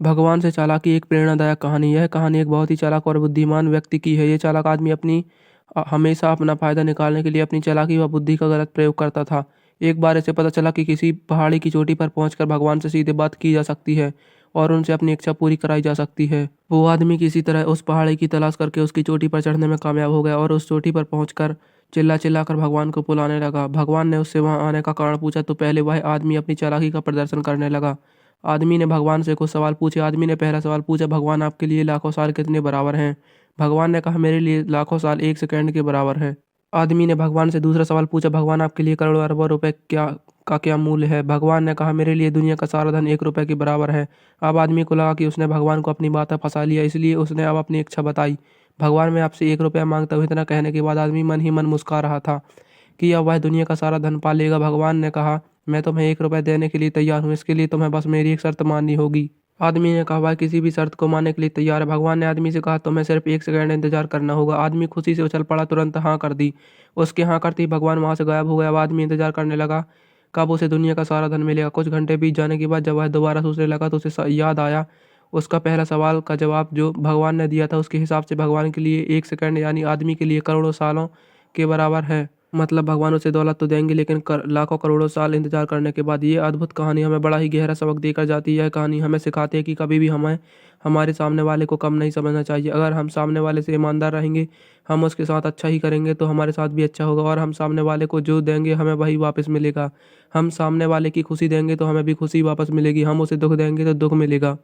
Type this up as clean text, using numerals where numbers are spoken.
भगवान से चालाकी एक प्रेरणादायक कहानी। यह कहानी एक बहुत ही चालाक और बुद्धिमान व्यक्ति की है। ये चालाक आदमी हमेशा अपना फायदा निकालने के लिए अपनी चालाकी व बुद्धि का गलत प्रयोग करता था। एक बार इसे पता चला कि किसी पहाड़ी की चोटी पर पहुंचकर भगवान से सीधे बात की जा सकती है और उनसे अपनी इच्छा पूरी कराई जा सकती है। वो आदमी किसी तरह उस पहाड़ी की तलाश करके उसकी चोटी पर चढ़ने में कामयाब हो गया और उस चोटी पर पहुंचकर चिल्ला चिल्ला कर भगवान को बुलाने लगा। भगवान ने उससे वहां आने का कारण पूछा तो पहले वह आदमी अपनी चालाकी का प्रदर्शन करने लगा। आदमी ने भगवान से कुछ सवाल पूछे। आदमी ने पहला सवाल पूछा, भगवान आपके लिए लाखों साल कितने बराबर हैं? भगवान ने कहा, मेरे लिए लाखों साल एक सेकंड के बराबर है। आदमी ने भगवान से दूसरा सवाल पूछा, भगवान आपके लिए करोड़ों अरबों रुपए क्या मूल्य है? भगवान ने कहा, मेरे लिए दुनिया का सारा धन 1 रुपए के बराबर है। अब आदमी को लगा कि उसने भगवान को अपनी बात में फंसा लिया, इसलिए उसने अब अपनी इच्छा बताई। भगवान, मैं आपसे 1 रुपया मांगता हूँ। इतना कहने के बाद आदमी मन ही मन मुस्कुरा रहा था कि अब वह दुनिया का सारा धन पा लेगा। भगवान ने कहा, मैं तुम्हें 1 रुपया देने के लिए तैयार हूँ, इसके लिए तुम्हें बस मेरी एक शर्त माननी होगी। आदमी ने कहा, वह किसी भी शर्त को मानने के लिए तैयार है। भगवान ने आदमी से कहा, तुम्हें सिर्फ 1 सेकंड इंतजार करना होगा। आदमी खुशी से उछल पड़ा, तुरंत हाँ कर दी। उसके हाँ करते ही भगवान वहां से गायब हो गया। अब आदमी इंतजार करने लगा कब उसे दुनिया का सारा धन मिलेगा। कुछ घंटे बीत जाने के बाद जब वह दोबारा सोचने लगा तो उसे याद आया उसका पहला सवाल का जवाब जो भगवान ने दिया था। उसके हिसाब से भगवान के लिए 1 सेकंड यानी आदमी के लिए करोड़ों सालों के बराबर है। मतलब भगवान उसे दौलत तो देंगे लेकिन लाखों करोड़ों साल इंतजार करने के बाद। ये अद्भुत कहानी हमें बड़ा ही गहरा सबक देकर जाती है। यह कहानी हमें सिखाती है कि कभी भी हमें हमारे सामने वाले को कम नहीं समझना चाहिए। अगर हम सामने वाले से ईमानदार रहेंगे, हम उसके साथ अच्छा ही करेंगे तो हमारे साथ भी अच्छा होगा और हम सामने वाले को जो देंगे हमें वही वापस मिलेगा। हम सामने वाले की खुशी देंगे तो हमें भी खुशी वापस मिलेगी, हम उसे दुख देंगे तो दुख मिलेगा।